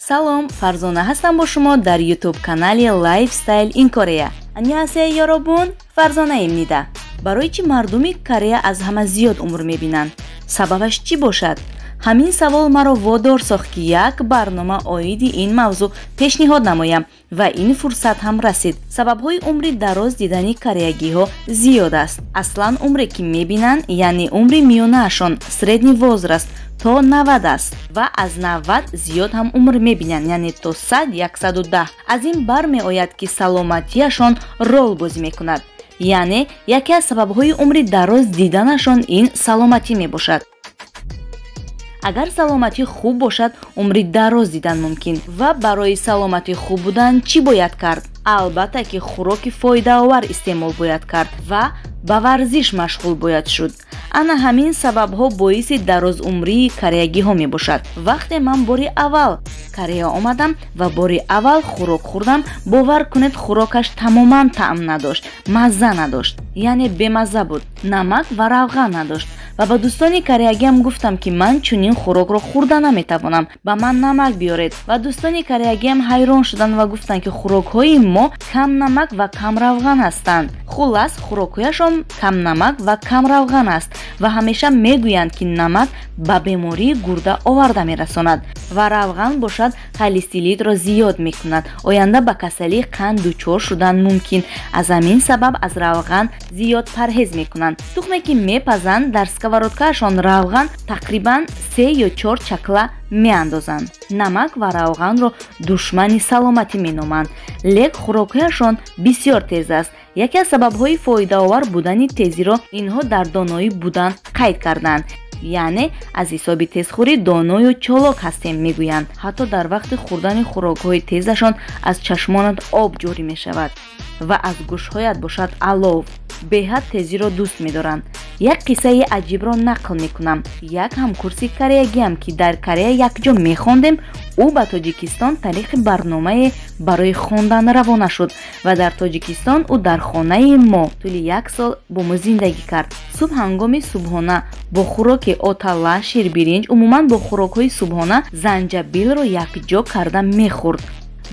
салом, Фарзона ҳастам бо шумо дар YouTube канали Lifestyle in Korea. Аньясея ёробун, Фарзонаем нида. Барои чӣ мардуми Корея аз ҳама зиёд умр мебинанд? Сабабаш чӣ бошад? ҳамин савол маро водор сохт ки як барнома оиди ин мавзӯъ пешниҳод намоям ва ин фурсат ҳам расид. Сабабҳои умри дароз дидани кореягиҳо зиёд аст. Аслан умре ки мебинанд, яъне умри миёнаашон средний возраст то 90 аст ва аз 90 зиёд ҳам умр мебинанд, яъне то 100-110. Аз ин бармеояд ки саломатиашон рол бозӣ мекунад. Яъне яке аз сабабҳои умри дароз диданашон ин саломатӣ мебошад. Агар саломатӣ хуб бошад, умри дароз дидан мумкин. Ва барои саломатӣ хуб будан чӣ бояд кард? Албатта ки хӯроки фоидаовар истеъмол бояд кард ва ба варзиш машғул бояд шуд. Ана ҳамин сабабҳо боиси дарозумрии кореягиҳо мебошад. Вақте ман бори аввал Корея омадам ва бори аввал хӯрок хӯрдам, бовар кунед хӯрокаш тамоман таъм надошт, мазза надошт, яъне бемазза буд, намак ва равған надошт. Ва ба дӯстони кореягиам гуфтам ки ман чунин хӯрокро хӯрда наметавонам, ба ман намак биёред. Ва дӯстони кореягиам ҳайрон шуданд ва гуфтанд ки хӯрокҳои мо кам намак ва кам равған ҳастанд. Хулас хӯрокҳояшон кам намак ва кам равған аст ва ҳамеша мегӯянд ки намак ба бемории гурда оварда мерасонад ва равған бошад холестеринро зиёд мекунад, оянда ба касалии қанд дучор шудан мумкин. Аз ҳамин сабаб аз равған зиёд парҳез мекунанд. Тухме ки мепазанд, дар сковородкаашон равған тақрибан 3 ё 4 чакла меандозанд. Намак ва равғанро душмани саломатӣ меноманд. Лек хӯрокҳояшон бисёр тез аст. Яке аз сабабҳои фоидаовар будани тезиро инҳо дар доноӣ будан қайд карданд. яъне аз ҳисоби тезхӯрӣ доную чолок ҳастем мегӯянд. ҳатто дар вақти хӯрдани хӯрокҳои тезашон аз чашмонат об ҷорӣ мешавад ва аз гӯшҳоят бошад алов. беҳад тезиро дӯст медоранд. як қиссаи аҷибро нақл мекунам. як ҳамкурси кореягиам ки дар Корея якҷо мехондем, ӯ ба Тоҷикистон тариқи барномае барои хондан равона шуд ва дар Тоҷикистон ӯ дар хонаи мо тӯли 1 сол бо мо зиндагӣ кард. субҳ ҳангоми субҳона бо хӯроки отала, ширбиринҷ, умуман бо хӯрокҳои субҳона занҷабилро якҷо карда мехӯрд.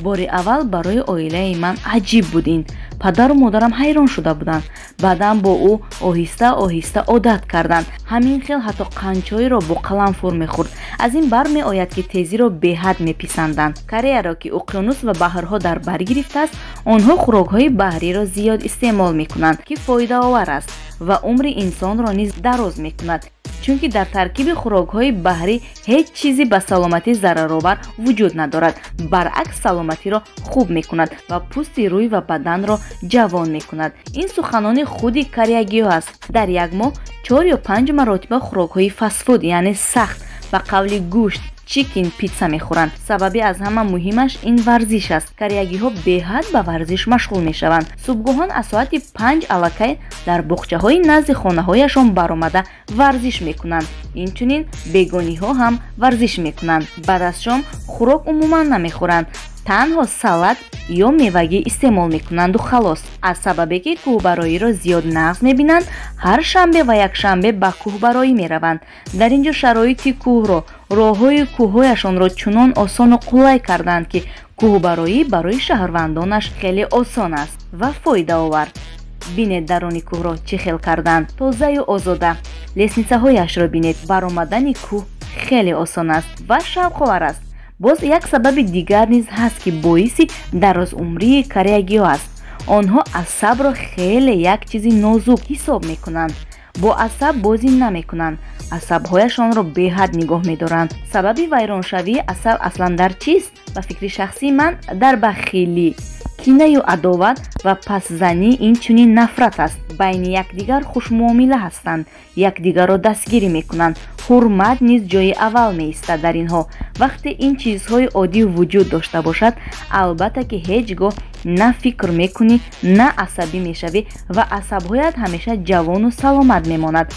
бори аввал барои оилаи ман аҷиб буд ин. падару модарам ҳайрон шуда буданд. баъдан бо ӯ оҳиста оҳиста одат карданд. ҳамин хел ҳатто қанчоиро бо қаламфур мехӯрд. аз ин бармеояд ки тезиро беҳад меписанданд. Кореяро ки уқёнус ва баҳрҳо дар бар гирифтааст, онҳо хӯрокҳои баҳриро зиёд истеъмол мекунанд ки фоидаовар аст ва умри инсонро низ дароз мекунад. чунки дар таркиби хӯрокҳои баҳрӣ ҳеҷ чизе ба саломатӣ зараровар вуҷуд надорад. баръакс саломатиро хуб мекунад ва пӯсти рӯй ва баданро ҷавон мекунад. ин суханони худи кореягиҳо аст. дар як моҳ 4 ё 5 маротиба хӯрокҳои фастфуд, яъне сахт, ба қавли гӯшт, чикен, питса мехӯранд. сабаби аз ҳама муҳимаш ин варзиш аст. кореягиҳо беҳад ба варзиш машғул мешаванд. субҳгоҳон аз соати 5 аллакай дар боғчаҳои назди хонаҳояшон баромада варзиш мекунанд. инчунин бегониҳо ҳам варзиш мекунанд. баъд аз шом хӯрок умуман намехӯранд. танҳо салат ё мевагӣ истеъмол мекунанду халос. аз сабабе ки кӯҳбароиро зиёд нағз мебинанд, ҳар шанбе ва якшанбе ба кӯҳбароӣ мераванд. дар ин ҷо шароити кӯҳро, роҳҳои кӯҳҳояшонро чунон осону қулай карданд ки кӯҳбароӣ барои шаҳрвандонаш хеле осон аст ва фоидаовар. бинед дарони кӯҳро чӣ хел карданд, тозаю озода. лесницаҳояшро бинед. баромадани кӯҳ хеле осон аст ва шавқовар аст. боз як сабаби дигар низ ҳаст ки боиси дарозумрии кореягиҳо аст. онҳо асабро хеле як чизи нозук ҳисоб мекунанд. бо асаб бозӣ намекунанд. асабҳояшонро беҳад нигоҳ медоранд. сабаби вайроншавии асаб аслан дар чист? ба фикри шахсии ман дар бахилӣ, кинаю адоват ва пасзанӣ, инчунин нафрат аст. байни якдигар хушмуомила ҳастанд, якдигарро дастгирӣ мекунанд. ҳурмат низ ҷои аввал меистад дар инҳо. вақте ин чизҳои оддӣ вуҷуд дошта бошад, албатта ки ҳеҷ гоҳ на фикр мекунӣ, на асабӣ мешавӣ ва асабҳоят ҳамеша ҷавону саломат мемонад.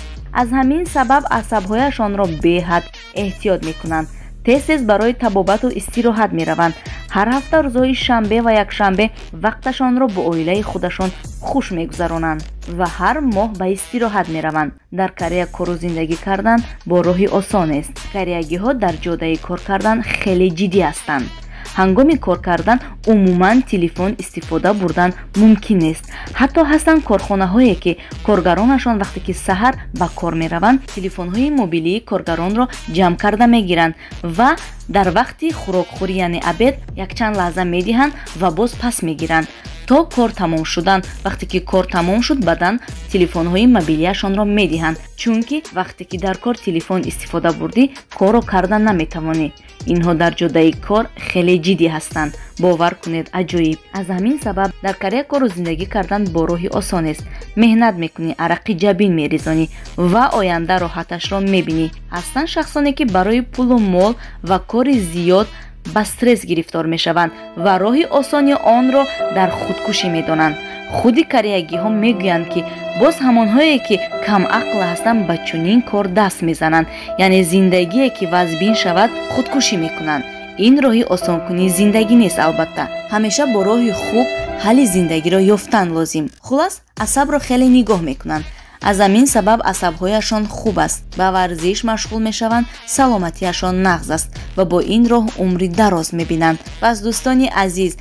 аз ҳамин сабаб асабҳояшонро беҳад эҳтиёт мекунанд. тез-тез барои табобату истироҳат мераванд. ҳар ҳафта рӯзҳои шанбе ва якшанбе вақташонро бо оилаи худашон хуш мегузаронанд ва ҳар моҳ ба истироҳат мераванд. дар Корея кору зиндагӣ кардан бо роҳи осон аст. Кореягиҳо дар ҷодаи кор кардан хеле ҷиддӣ ҳастанд. ҳангоми кор кардан умуман телефон истифода бурдан мумкин нест. ҳатто ҳастанд корхонаҳое ки коргаронашон вақте ки саҳар ба кор мераванд, телефонҳои мобилии коргаронро ҷамъ карда мегиранд ва дар вақти хӯрокхӯрӣ яъне абед якчанд лаҳза медиҳанд ва боз пас мегиранд то кор тамом шудан. вақте ки кор тамом шуд баъдан телефонҳои мобилияшонро медиҳанд, чунки вақте ки дар кор телефон истифода бурдӣ корро карда наметавонӣ. инҳо дар ҷодаи кор хеле ҷиддӣ ҳастанд. бовар кунед, аҷоиб. аз ҳамин сабаб дар Корея кору зиндагӣ кардан бо роҳи осонест. меҳнат мекунӣ, арақи ҷабин мерезонӣ ва оянда роҳаташро мебинӣ. ҳастанд шахсоне ки барои пулу мол ва кори зиёд ба стресс гирифтор мешаванд ва роҳи осони онро дар худкушӣ медонанд. худи кореягиҳо мегӯянд ки боз ҳамонҳое ки камақл ҳастанд ба чунин кор даст мезананд, яъне зиндагие ки вазбин шавад худкушӣ мекунанд. ин роҳи осонкунии зиндагӣ нест. албатта ҳамеша бо роҳи хуб ҳалли зиндагиро ёфтан лозим. хулос, асабро хеле нигоҳ мекунанд. аз ҳамин сабаб асабҳояшон хуб аст. ба варзиш машғул мешаванд, саломатиашон нағз аст ва бо ин роҳ умри дароз мебинанд. пас дӯстони азиз,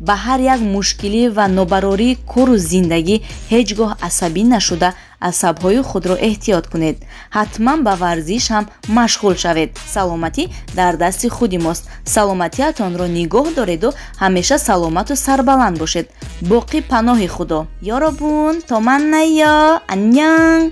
ба ҳар як мушкилӣ ва нобарории кору зиндагӣ ҳеҷ гоҳ асабӣ нашуда асабҳои худро эҳтиёт кунед. ҳатман ба варзиш ҳам машғул шавед. саломатӣ дар дасти худи мост. саломатиатонро нигоҳ дореду ҳамеша саломату сарбаланд бошед. боқӣ паноҳи худо. ёробун, то маннаё, аньян.